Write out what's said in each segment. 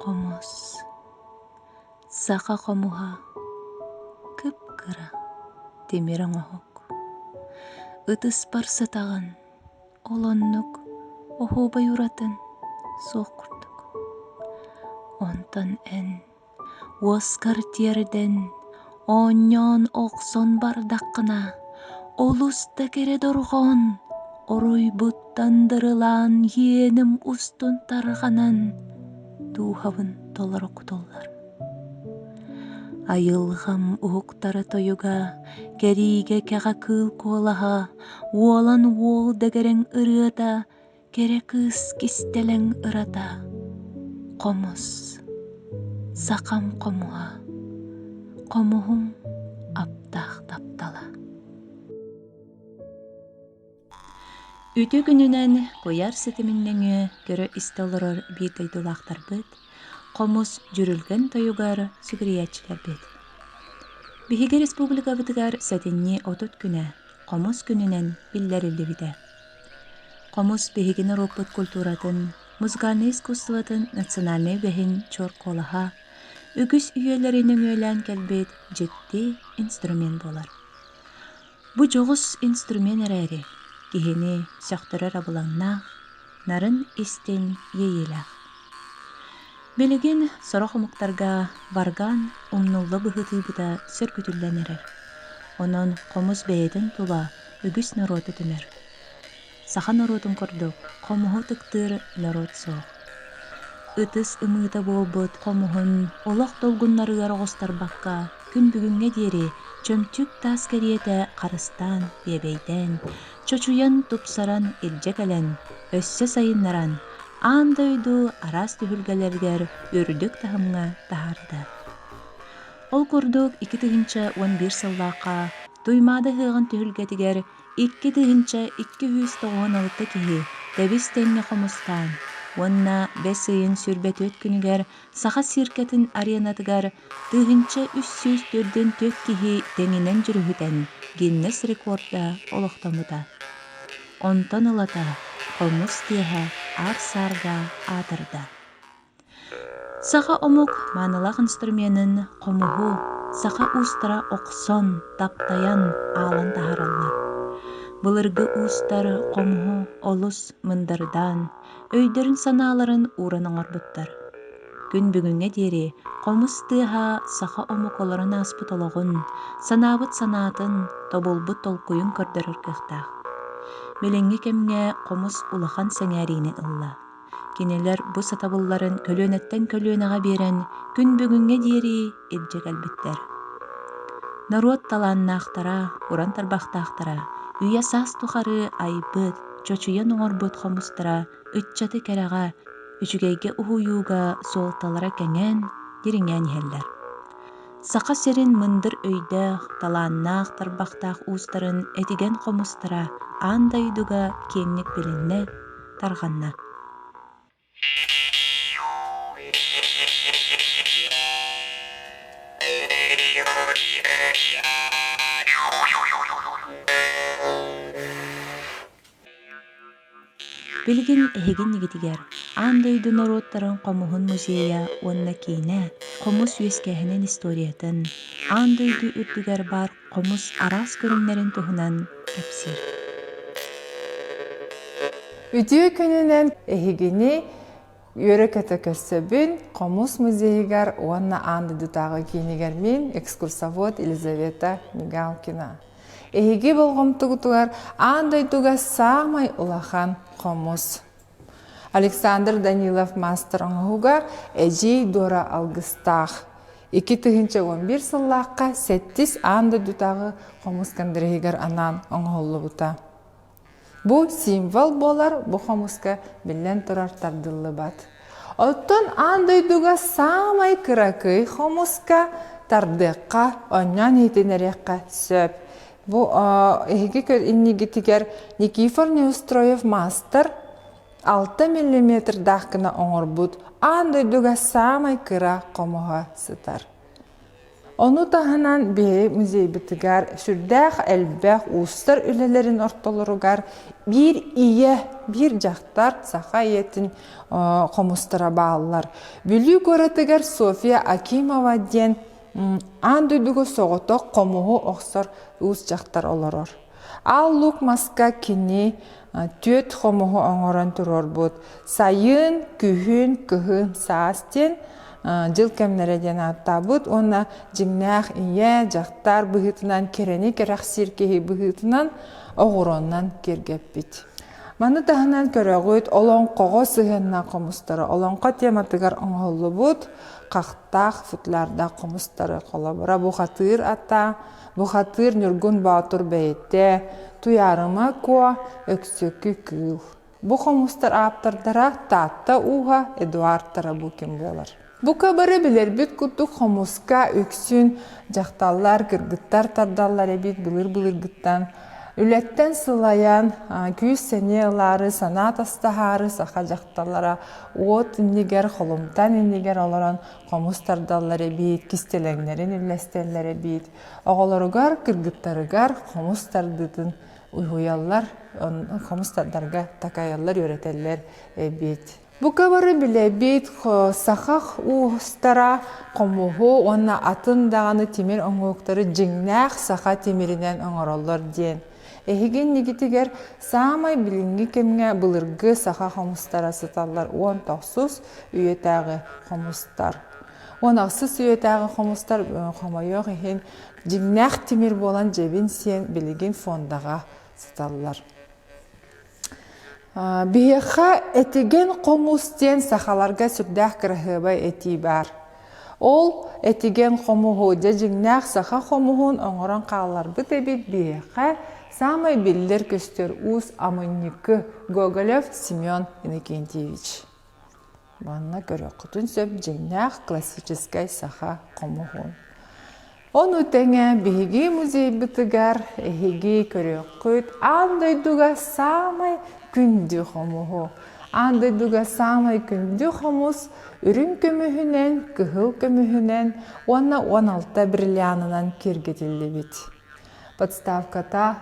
Komos, saka komuha, kıpkıra, demirin ohuk. Itыс барсатағын, олоннук, охубай уратын, соқ құрдық. Онтан ән, оскар терден, оньон оқсон бардаққына, олуста кере дорған, оруй бұттандырылан енім устун тарғанан, тухавын толар окутоллар. Айылғам уғықтары тойуға, кәриге кәға кыл қолаға, уолан уол дәгәрен ырыата, кәрі кыз кистелен ырата. Комос, сақам комуға, комуғым аптақ таптала. Үті күнінен қояр сетіміннеңі көрі істалырыр бетайдылақтар бұд, комус жүрілген тойуғар сүгіриятчылар бет. Биһиги республика бытыгар сәтінне отут күнә, комус күнінен билләрілі біде. Комус биһигіні роппыт культуратын, музыкальный искусстватын национальный бәхін чор қолаға, үгіс үйелерінің өйлән кәлбет жетті инструмент болар. Бұ жоғыз инструмент әрәрі, кихини сәқтірі рабыланна, нарын истен ейелі. Белеген сорох умуктарга барган умнуллы быһыты бұта сөр күтүлләнерер. Онон комус бәйден тула үгіс народы түнер. Саха народын кордук, комуһу тыктыр народ соқ. Ытыс ымыта болбут комуһун олақ долгуннарыгар оғыстар баққа күн бүгінге дері чөмтүк тас кәриеті қарыстан, бебейден, чочуян тупсаран илжекелен, өссө сайыннаран, андойду арас түхүлгелергер үрдүк тахымга тахарды. Ол курдук 2-11 сыллаqa туймады хыгын түхүлгетигер 2-296 кихи дебис теңне комустан, онна бесыйын сүрбет өткүнүгер саха сиркетін аренатыгар 304 кихи теңинен жүрүхүтен Гиннес рекорда олоқтамыда. Онтан ылата комус тиэһэ ар-сарга атырда. Саха омук манылақ инструментын комуһу саха устара оқсон, таптаян алан тахараллар. Былыргы устар комуһу олус мындардан, өйдөрүн санааларын уранын орбуттар. Күн бүгүнгө дери комус тыаха саха омук оларын аспытологун, санаабыт санаатын, тобулбут толкуйун көрдөрөр кыхтаах. Меленги кемге комус улахан сәңәринен ылла. Кинелер бу сатабылларын көлөнеттен көлөнага берен күн бүгүнгө диери илжегелбиттер. Народ таланнаахтара, уран тарбахтаахтара, үйе саас тухары айбыт, чочуян оңорбут комустара, ытчаты керага, үчүгейге ухуюга суолталара кеңен, дириңен хеллер. Сақа серин мындыр өйдәх, таланнаах тарбахтаах устарын этиген комустара, андайдуга кеңник билинне тарганна. Билген эхеген нигитигер, андайду народтарын комуһун музея онна кейне, комус үескәһенен историятын, андайду үрдүгер бар комус арас көрүннәрен туһунан кепсир. Үтүү күнүнен эхегени Йөрөкәтә көсөбүн комус музейгар онна андайду тагы кейнигер мен экскурсовод Елизавета Мигалкина. Эхеги болгом тугутугар андайдуга самай улахан комус. Александр Данилов мастер оңуга эжей дора алгыстах. 2011 сыллаққа 7 андайдутагы комус кандырегер анан оңоллу бута. Бу символ болар бу комуска билен турар тардыллы бат. Оттон андайдуга самай кыракый комуска тардыкка оньян етенерекка сөп. Бу эхиги көр иннигитигер Никифор Неустроев мастер 6 мм дахкына оңорбут андайдуга самай кыра комуга сытар. Onu tahanan biri muzey bitigar sürdäh elbäh uustar ülelerin ortolorugar bir iye bir jaktar saha yetin komustara bağlılar. Bülü goratıgar Sofia Akimova den an duydugu soğutok komuhu oksor uus jaktar oloror. Al luk maska kini tüet komuhu oңорон turor bud. Sayın, kühün, kühün saasten жыл кемнереден аттабыт, онна жиңнах ие жақтар бұғытынан керені керақ сиркеhi бұғытынан оғыроннан кергеппит. Маны тағынан көрөгөйт олонқоға сығынна қомыстары. Олонқа тематыгар оңғылы бұд, қақтақ футларда қомыстары қолабыра бұғатыр ата, бұғатыр нүргін баутыр бәйетте, туярыма көа өксөкі күл. Бұ қомыстар аптардарақ татта уға Эдуардтара бұкем болар. Бу кабары билер бит куттук хомуска үксүн жакталлар кыргыттар тардаллар эбит былыр гыттан үлеттен сылаян күйс сенелары санат астахары саха жакталлара от иннигер холумтан иннигер олорон хомус тардаллар эбит кистелеңнерин үлестеллер эбит оголоругар кыргыттарыгар хомус тардытын уйуяллар хомус тардарга такаяллар өретеллер эбит. Бу кабары биле бит сахах устара комуху онна атын даганы тимир оңоктары жиңнах саха тимиринен оңороллор ден. Эхиген нигитигер самай билинги кемге былыргы саха хомустара сыталлар 19 үйетагы хомустар. 16 үйетагы хомустар хомойох эхин жиңнах тимир болан жебин сен билигин фондага сыталлар. Бейха этиген комустен сахаларга сүрдәх кірхыбай эти бар. Ол этиген комуху жиңнах саха комухун оңорон қалар бұт эбит бейха самай биллер көстер уз амынникы Гоголев Семен Иннокентьевич. Банна көрі құтын сөп жиңнах классическай саха комухун. Onu tenge bihigi muzey bitigar ehigi köröküt andayduga samay kündü homuhu. Andayduga samay kündü homus ürün kömühünen, kıhıl kömühünen ona 16 brilyanından kirgetildi bit. Подставката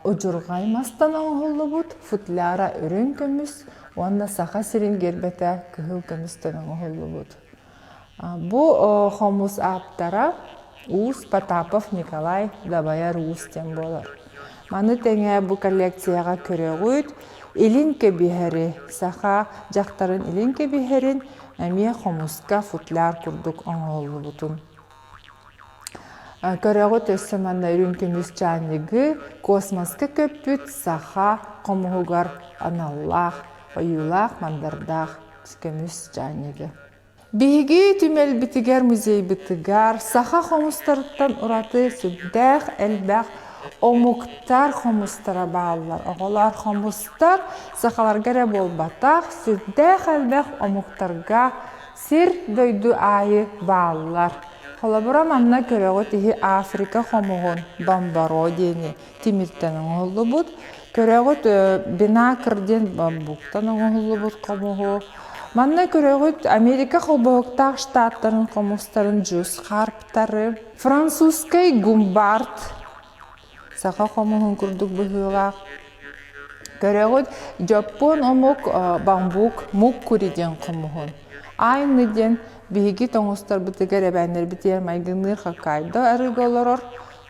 ucurgaymastan oğullu bud futlara ürün kömüs ona saha sirin gerbete kıhıl kömüsten oğullu bud. Bu homus aптара Ус Потапов Николай Дабаяр Устен болар. Маны теңе bu коллекцияға көрөгөйт илинке бихери саха жактарын илинке бихерин әме хомуска футляр курдук оңолу бутун. Көрөгөт өссөманда үрүнкүмүс жаныгы космоска көппүт саха комугар аналлах оюлах мандардах көмүс жаныгы. Биги түмел битигер музей битигер саха хомустарыттан ураты сүрдәх әлбәх омуктар хомустара бағалар. Оғалар хомустар сахаларгара болбатақ сүрдәх әлбәх омуктарга сир дөйді айы бағалар. Холабыра манна көрігі тихи Африка хомуғын бамбаро дені тимирттен оңылы бұд. Көрігі бинакырден бамбуктан оңылы бұд хомуғы. Манна көрөгөт Америка холбоктаг штаттарын комустарын жус харптары, французскай гумбард саха комугун курдук быгыла. Көрөгөт Жапон омук бамбук муккуриден комугун. Айныден биги тоңустар бытыгер эбендер битер майгыныр Хоккайдо арыголорор.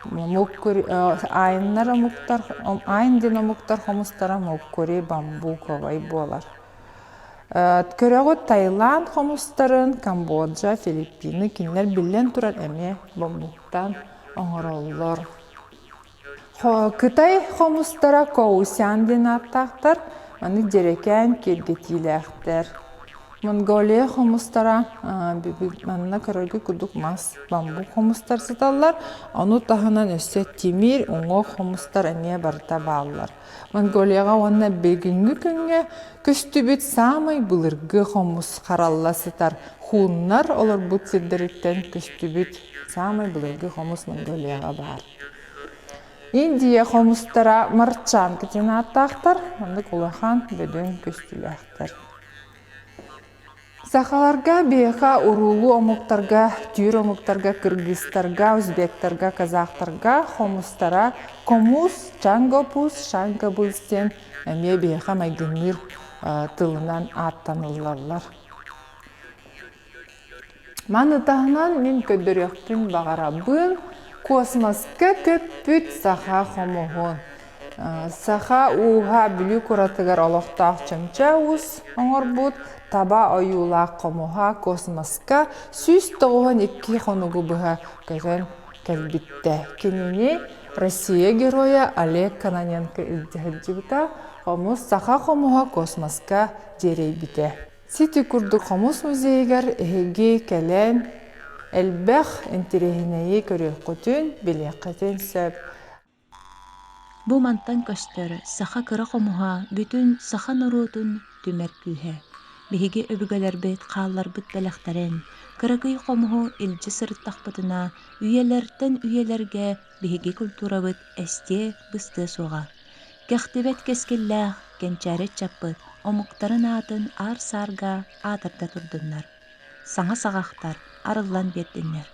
Муккури айннар омуктар, айнден омуктар комустара муккури бамбуковай болар. Көрөгөт Таиланд хомустарын, Камбоджа, Филиппины кинлер билен турар эме бамбуктан оңороллор. Кытай хомустара Коусян ден аттактар, маны дерекен кергетилэхтер. Монголия хомустара манна көрөгө кудук мас бамбук хомустар сыталлар, ону таханан өссө тимир оңо хомустар эме барта бааллар. Монголияга онна бегингү күнгө көстүбүт самай былыргы хомус каралласытар. Хуннар олар бут сиддириттен көстүбүт самай былыргы хомус Монголияга бар. Индия хомустара марчан кетен аттактар, мында кулахан бөдөн көстүлэхтер. Сахаларга беха урулу омуктарга, түйір омуктарга, кыргызтарга, өзбектарга, казахтарга, хомустара, комус, чангопус, шангабустен әме беха майгыныр тылынан аттанылалар. Манытағынан мен көдіректін бағарабын космосқа көппүт саха хомуғын. Саха уға бүлі көратығар олықтақ чымча ұс оңыр бұд, таба ойулақ қомуға космосқа сүз тоғын екі қонуғы бұға көзін кәлбітті. Кеніне Россия героя Олег Кононенко үлдіғыджыбыта қомус саха қомуға космосқа дерей біті. Сеті күрді қомус музейгер әйге кәлен әлбәқ интерегінейі көрі құтын біле қытын сөп. Бу мантан көстөр саха кыра қомуға бүтін саха нұрутын түмәр күйе. Биһиги өбүгөлөрбүт хаалларбыт бэлэхтэрэн, кыракый қомуғу илжи сырыттахпытына үйелерден үйелерге биһиги культурабыт эсте бысты суға. Кэхтибет кескиллээх кенчәрет чаппыт, омуктарын атын ар-сарга атырда турдуннар. Саңа сағақтар арыллан бердиннер.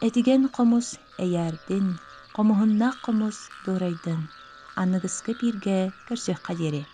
Этиген қомус эйәрдин, қомуһуннаах қомус дуурайдын, анныгыскы пирге көрсөк қадери.